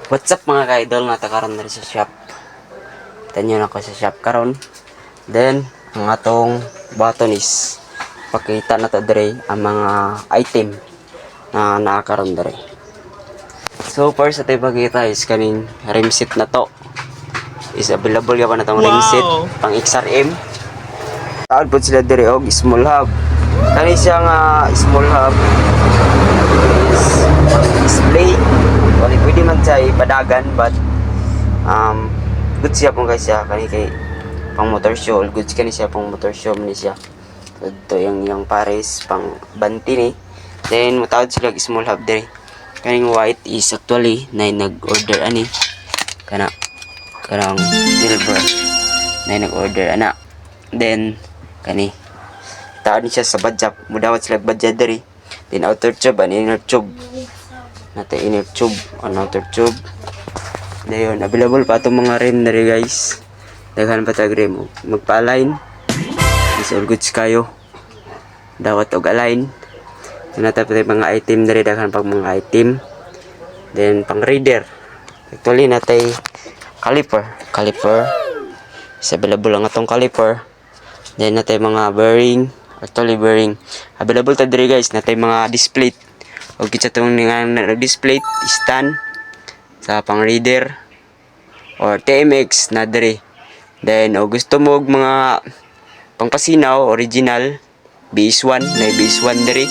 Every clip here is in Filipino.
What's up mga ka-idol, natakaroon na rin sa shop. Tanyo na ko sa shop karon. Then ang atong button is pakita na to dire ang mga item na nakakaroon dire. So first sa tayo pakita is kaning rim set na to. Is available ka pa na tong rim set pang XRM. Taon po sila dire og small hub. Kani siya nga small hub is display. Wala pwede man siya ipadagan but good siya pong guys siya kani kay pang motor show, good kani siya pang motor show ni siya. So ito yung pares pang banti ni. Then mutawad sila small hub dire. Kaning white is actually na nag-order ani kanang silver na nag-order ana. Then kani taon siya sa badjak, mudawat sila badjak dire. Then outer tube and inner tube. Nata inner tube on outer tube. Dayon available pa itong mga rim na rin guys. Daghan pa tag rim. Magpa-align. Is all goods kayo. Dawat og align. Nata pa mga item na rin. Daghan pag mga item. Then pang reader. Actually natay caliper. Is available lang itong caliper. Then natay mga bearing. Actually bearing. Available ta diri guys. Natay mga display. O kitsa itong display stand sa pang reader or TMX na diri. Then o gusto mo mga pangpasinaw original base 1 na base 1 diri.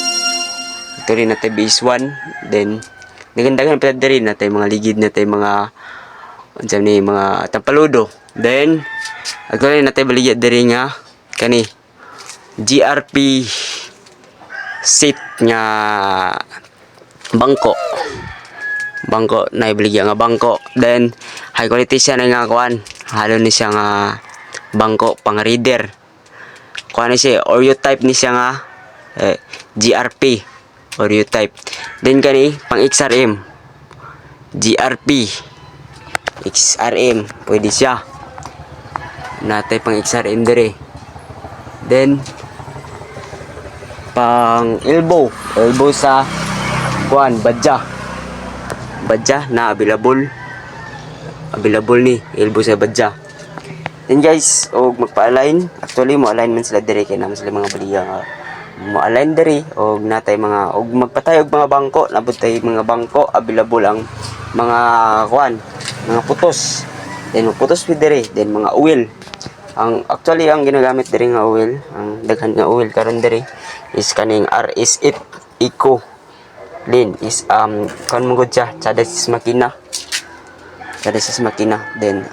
Ito rin natin base 1. Then dagan-dagan pa diri natin mga ligid natin mga unsam ni mga tampaludo. Then actually natin baligya diri nga kani GRP seat nga bangko na ibaligya nga bangko. Then high quality siya na nga kuan, halo ni siya nga bangko pang reader. Kuan ni siya Oreo type ni siya nga GRP Oreo type. Then kani pang XRM GRP XRM pwede siya natay pang XRM dire. Then pang elbow sa kuan badja na available ni elbow sa badja. Then guys og magpa-align, actually mo align man sila dire kay naman sila mga baliya nga mo align dire og natay mga og magpatayog mga bangko, nabot tay mga bangko available ang mga kuan mga putos. Then putos with dire. Then mga oil, ang actually ang ginagamit dire nga oil, ang daghan nga oil karon dire is kaning RS8 Eco Lean is kan mo gud siya chadasis makina. Then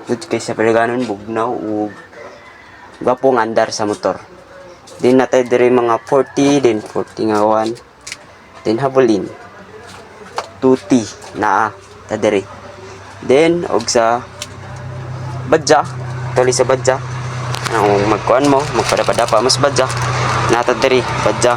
good kay sa paliganon bugnaw ug gapong andar sa motor. Then natay dire mga 40, then 40 nga 1. Then habolin 2T na ta dire. Then og sa badja, tali sa badja ang magkuan mo magpadapa mas badja nata diri badja